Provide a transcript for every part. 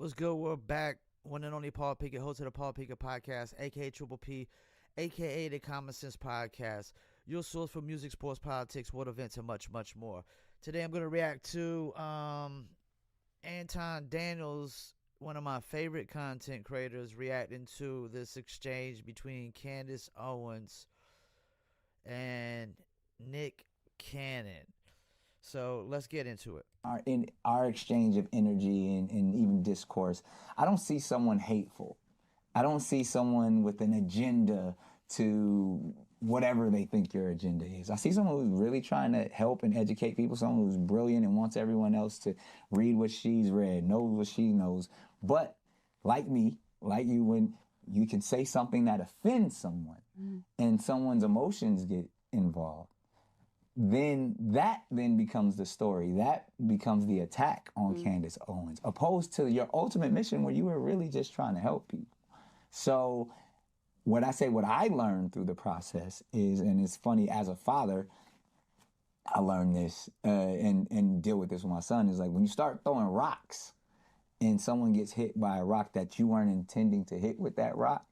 What's good? We're back. One and only Paul Pickett, host of the Paul Pickett Podcast, aka Triple P, aka the Common Sense Podcast. Your source for music, sports, politics, world events, and much, much more. Today I'm going to react to Anton Daniels, one of my favorite content creators, reacting to this exchange between Candance Owens and Nick Cannon. So let's get into it. In our exchange of energy and even discourse, I don't see someone hateful. I don't see someone with an agenda to whatever they think your agenda is. I see someone who's really trying to help and educate people, someone who's brilliant and wants everyone else to read what she's read, knows what she knows. But like me, like you, when you can say something that offends someone and someone's emotions get involved, then that becomes the story. That becomes the attack on Candance Owens, opposed to your ultimate mission where you were really just trying to help people. So what I learned through the process is, and it's funny, as a father, I learned this and deal with this with my son, is like when you start throwing rocks and someone gets hit by a rock that you weren't intending to hit with that rock,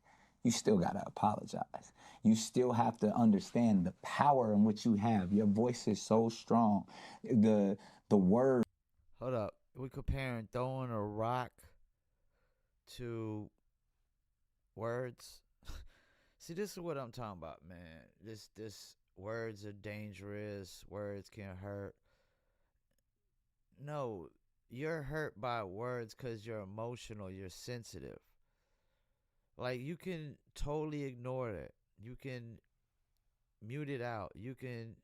you still got to apologize. You still have to understand the power in which you have. Your voice is so strong. The word. Hold up. We're comparing throwing a rock to words. See, this is what I'm talking about, man. This words are dangerous. Words can hurt. No, you're hurt by words because you're emotional. You're sensitive. Like, you can totally ignore it. You can mute it out. You can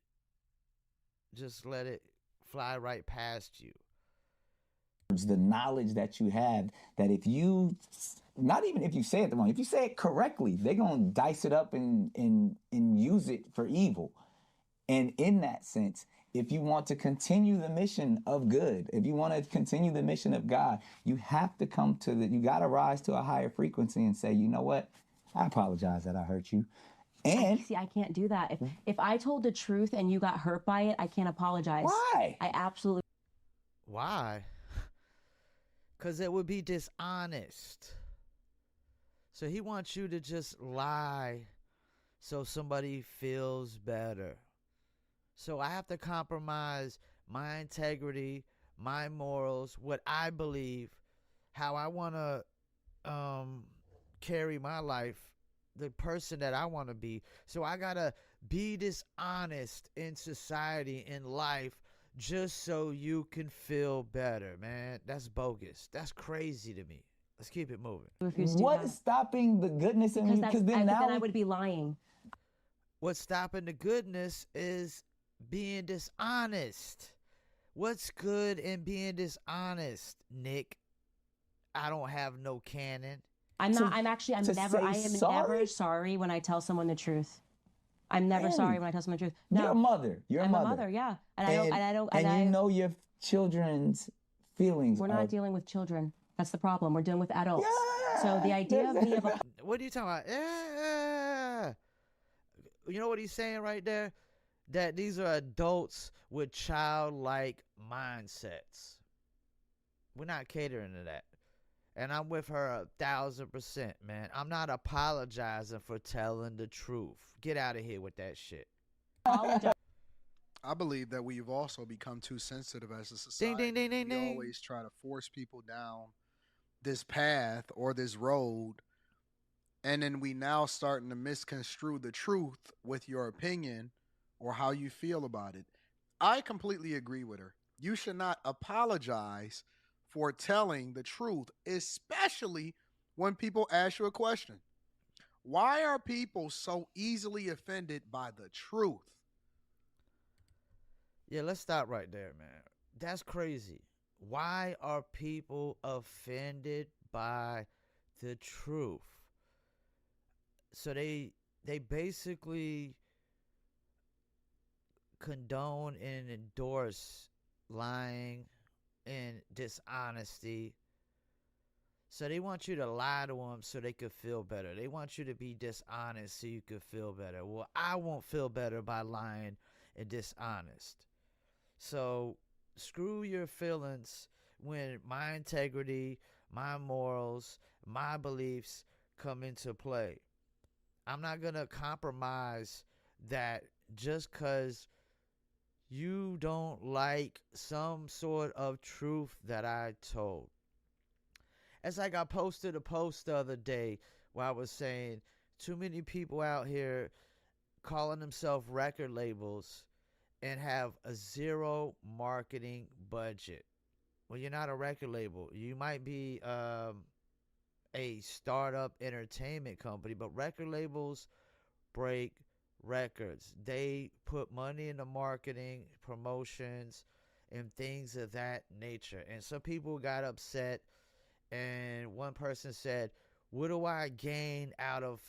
just let it fly right past you. The knowledge that you have, that if you, not even if you say it wrong, if you say it correctly, they're going to dice it up and use it for evil. And in that sense, if you want to continue the mission of good, if you want to continue the mission of God, you have to you got to rise to a higher frequency and say, you know what? I apologize that I hurt you. And I can't do that. If I told the truth and you got hurt by it, I can't apologize. Why? I absolutely. Why? Because it would be dishonest. So he wants you to just lie so somebody feels better. So I have to compromise my integrity, my morals, what I believe, how I want to carry my life, the person that I want to be. So I got to be dishonest in society, in life, just so you can feel better, man. That's bogus. That's crazy to me. Let's keep it moving. What is stopping the goodness in you? Because then I would be lying. What's stopping the goodness is being dishonest. What's good in being dishonest, Nick? I don't have no canon. I'm never sorry when I tell someone the truth. I'm never sorry when I tell someone the truth. No. You're a mother. I'm a mother, yeah. And you know your children's feelings. We're not dealing with children. That's the problem. We're dealing with adults. Yeah, so the idea of me What are you talking about? Yeah. You know what he's saying right there? That these are adults with childlike mindsets. We're not catering to that. And I'm with her 1,000%, man. I'm not apologizing for telling the truth. Get out of here with that shit. I believe that we've also become too sensitive as a society. Ding, ding, ding, ding, we ding. always try to force people down this path or this road, and then we now starting to misconstrue the truth with your opinion or how you feel about it. I completely agree with her. You should not apologize for telling the truth, especially when people ask you a question. Why are people so easily offended by the truth? Yeah, let's stop right there, man. That's crazy. Why are people offended by the truth? So they basically condone and endorse lying and dishonesty. So they want you to lie to them so they could feel better. They want you to be dishonest so you could feel better. Well, I won't feel better by lying and dishonest. So screw your feelings when my integrity, my morals, my beliefs come into play. I'm not going to compromise that just because you don't like some sort of truth that I told. It's like I posted a post the other day where I was saying too many people out here calling themselves record labels and have a zero marketing budget. Well, you're not a record label. You might be a startup entertainment company, but record labels break records. They put money into marketing, promotions, and things of that nature. And some people got upset, and one person said, what do I gain out of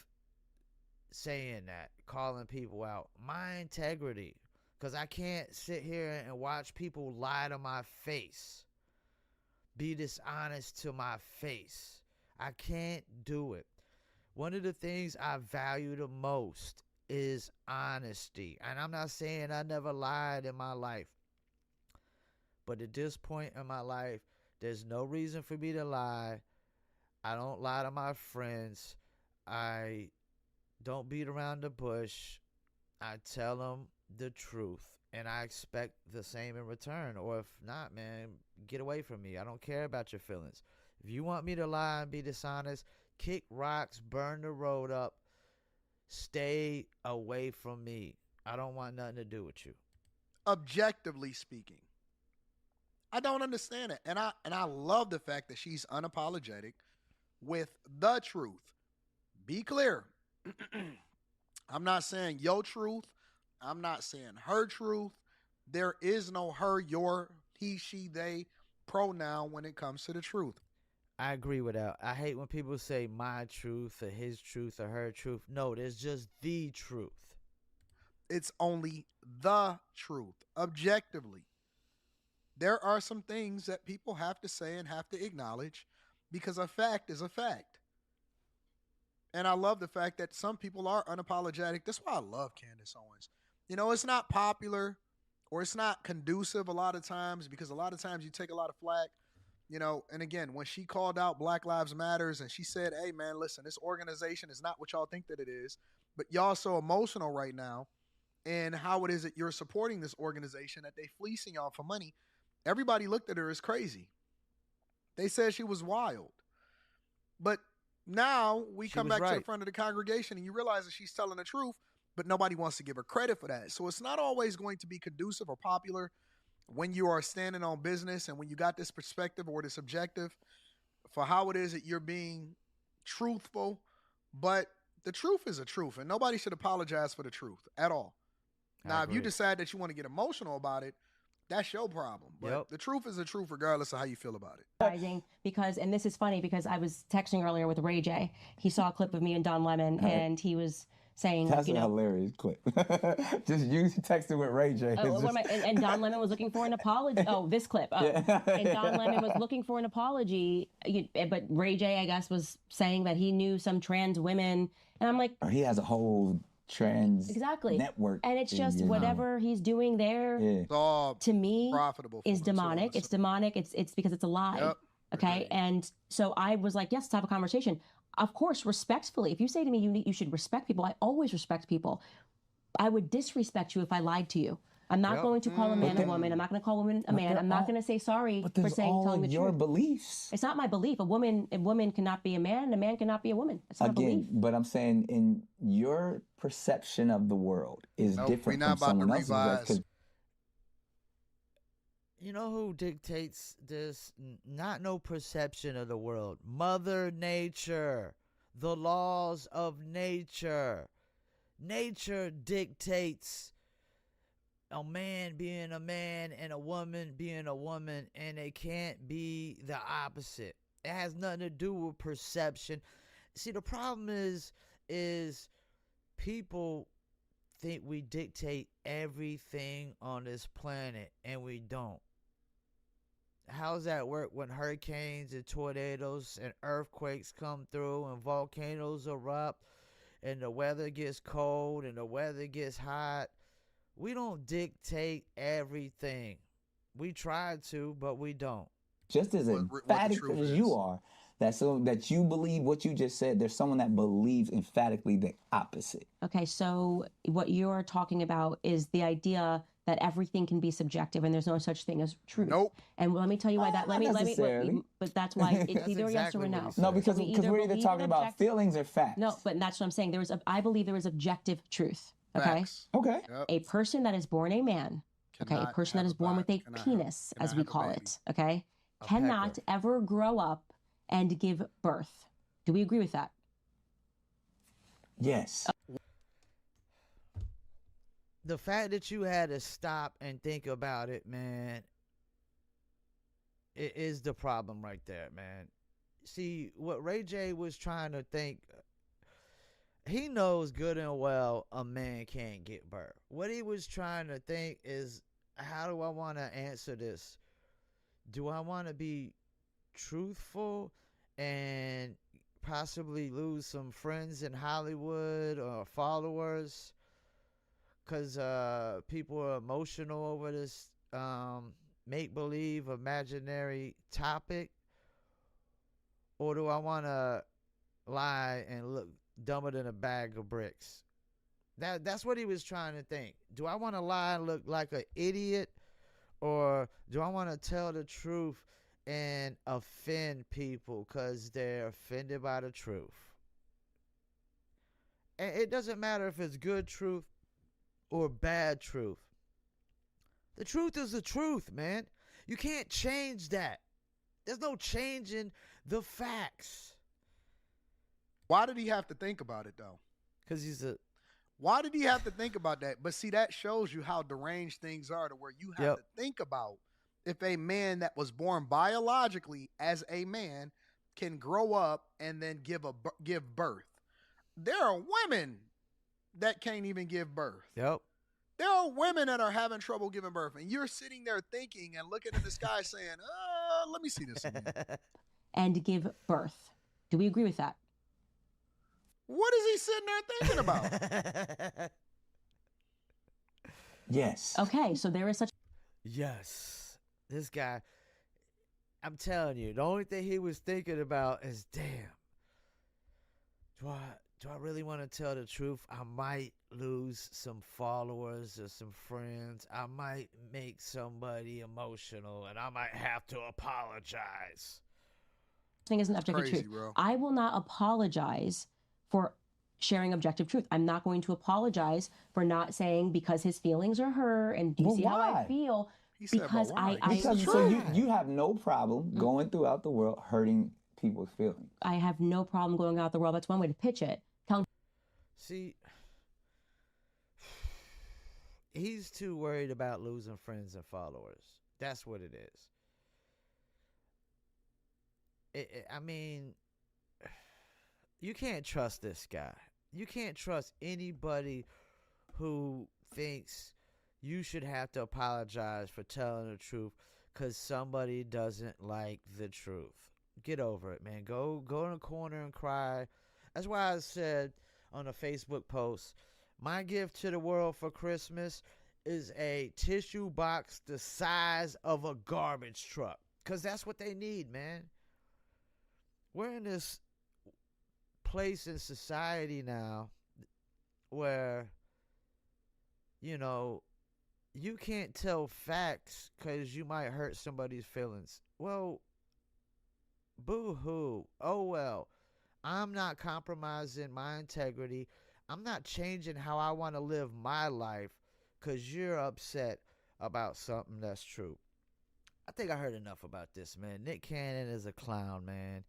saying that, calling people out? My integrity. Because I can't sit here and watch people lie to my face, be dishonest to my face. I can't do it. One of the things I value the most is honesty. And I'm not saying I never lied in my life. But at this point in my life, there's no reason for me to lie. I don't lie to my friends. I don't beat around the bush. I tell them the truth. And I expect the same in return. Or if not, man, get away from me. I don't care about your feelings. If you want me to lie and be dishonest, kick rocks, burn the road up, stay away from me. I don't want nothing to do with you. Objectively speaking, I don't understand it. And I love the fact that she's unapologetic with the truth. Be clear. I'm not saying your truth. I'm not saying her truth. There is no her, your, he, she, they pronoun when it comes to the truth. I agree with that. I hate when people say my truth or his truth or her truth. No, there's just the truth. It's only the truth, objectively. There are some things that people have to say and have to acknowledge because a fact is a fact. And I love the fact that some people are unapologetic. That's why I love Candance Owens. You know, it's not popular or it's not conducive a lot of times because a lot of times you take a lot of flack. You know, and again, when she called out Black Lives Matters and she said, hey, man, listen, this organization is not what y'all think that it is, but y'all so emotional right now and how it is that you're supporting this organization that they fleecing y'all for money. Everybody looked at her as crazy. They said she was wild. But now we come back to the front of the congregation and you realize that she's telling the truth, but nobody wants to give her credit for that. So it's not always going to be conducive or popular when you are standing on business and when you got this perspective or this objective for how it is that you're being truthful. But the truth is a truth, and nobody should apologize for the truth at all. Now, if you decide that you want to get emotional about it, that's your problem. But the truth is the truth regardless of how you feel about it. Because, and this is funny because I was texting earlier with Ray J. He saw a clip of me and Don Lemon, and he was saying, that's a hilarious clip. Just you texting with Ray J. And Don Lemon was looking for an apology. Oh, this clip. Oh. Yeah. And Don Lemon was looking for an apology, but Ray J, I guess, was saying that he knew some trans women. And I'm like, he has a whole trans network. And it's just whatever he's doing there, to me, is demonic. It's demonic. It's because it's a lie. Yep. Okay. And so I was like, yes, let's have a conversation. Of course, respectfully. If you say to me, you should respect people, I always respect people. I would disrespect you if I lied to you. I'm not going to call a man a woman. I'm not going to call a woman a man. I'm not going to say sorry for telling the truth. Your beliefs. It's not my belief. A woman cannot be a man, and a man cannot be a woman. It's not a belief. But I'm saying in your perception of the world is different from someone else's. You know who dictates this? Not no perception of the world. Mother Nature. The laws of nature. Nature dictates a man being a man and a woman being a woman, and it can't be the opposite. It has nothing to do with perception. See, the problem is people think we dictate everything on this planet, and we don't. How does that work when hurricanes and tornadoes and earthquakes come through and volcanoes erupt and the weather gets cold and the weather gets hot? We don't dictate everything. We try to, but we don't. Just as emphatic as you are, that you believe what you just said. There's someone that believes emphatically the opposite. Okay, so what you're talking about is the idea that everything can be subjective and there's no such thing as truth. Nope. And let me tell you why that. But that's why it's either yes or no. No, because we're either talking about feelings or facts. No, but that's what I'm saying. I believe there is objective truth. Okay. Facts. Okay. Yep. A person that is born a man. Okay, a person that is born with a penis, as we call it. Okay, cannot ever grow up and give birth. Do we agree with that? Yes. The fact that you had to stop and think about it, man, it is the problem right there, man. See, what Ray J was trying to think, he knows good and well a man can't get birth. What he was trying to think is, how do I want to answer this? Do I want to be truthful and possibly lose some friends in Hollywood or followers because people are emotional over this make-believe imaginary topic? Or do I want to lie and look dumber than a bag of bricks? That's what he was trying to think. Do I want to lie and look like an idiot, or do I want to tell the truth and offend people because they're offended by the truth? And it doesn't matter if it's good truth or bad truth. The truth is the truth, man. You can't change that. There's no changing the facts. Why did he have to think about it, though? Because Why did he have to think about that? But see, that shows you how deranged things are, to where you have to think about if a man that was born biologically as a man can grow up and then give birth. There are women that can't even give birth. Yep. There are women that are having trouble giving birth, and you're sitting there thinking and looking at the sky saying, let me see this again. And give birth. Do we agree with that? What is he sitting there thinking about? Yes. Okay, so there is such... Yes. This guy, I'm telling you, the only thing he was thinking about is, damn, do I really want to tell the truth? I might lose some followers or some friends. I might make somebody emotional, and I might have to apologize. Thing isn't objective truth. Bro. I will not apologize for sharing objective truth. I'm not going to apologize for not saying because his feelings are hurt, and do you see how I feel? Because so you have no problem going throughout the world hurting people's feelings. I have no problem going out the world. That's one way to pitch it. See, he's too worried about losing friends and followers. That's what it is. I mean, you can't trust this guy. You can't trust anybody who thinks you should have to apologize for telling the truth because somebody doesn't like the truth. Get over it, man. Go in a corner and cry. That's why I said on a Facebook post, my gift to the world for Christmas is a tissue box the size of a garbage truck, because that's what they need, man. We're in this place in society now where, you know, you can't tell facts because you might hurt somebody's feelings. Well, boo-hoo. Oh, well. I'm not compromising my integrity. I'm not changing how I want to live my life because you're upset about something that's true. I think I heard enough about this, man. Nick Cannon is a clown, man.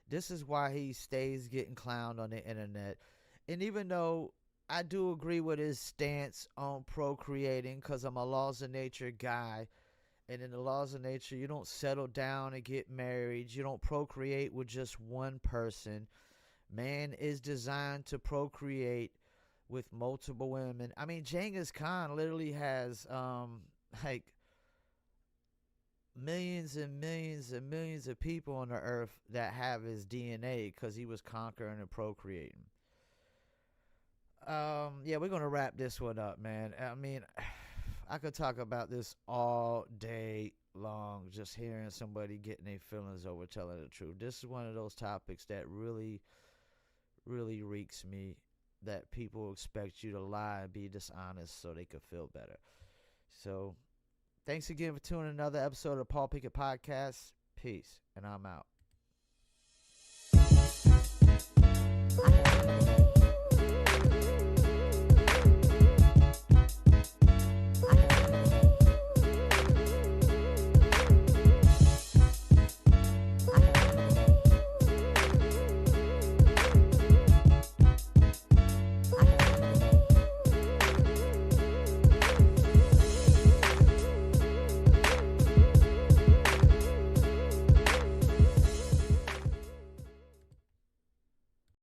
This is why he stays getting clowned on the internet. And even though I do agree with his stance on procreating, because I'm a laws of nature guy, and in the laws of nature, you don't settle down and get married. You don't procreate with just one person. Man is designed to procreate with multiple women. I mean, Genghis Khan literally has like millions and millions and millions of people on the earth that have his DNA because he was conquering and procreating. Yeah, we're gonna wrap this one up, man. I mean, I could talk about this all day long, just hearing somebody getting their feelings over telling the truth. This is one of those topics that really, really reeks me, that people expect you to lie and be dishonest so they could feel better. So, thanks again for tuning in another episode of the Paul Pickett Podcast. Peace, and I'm out.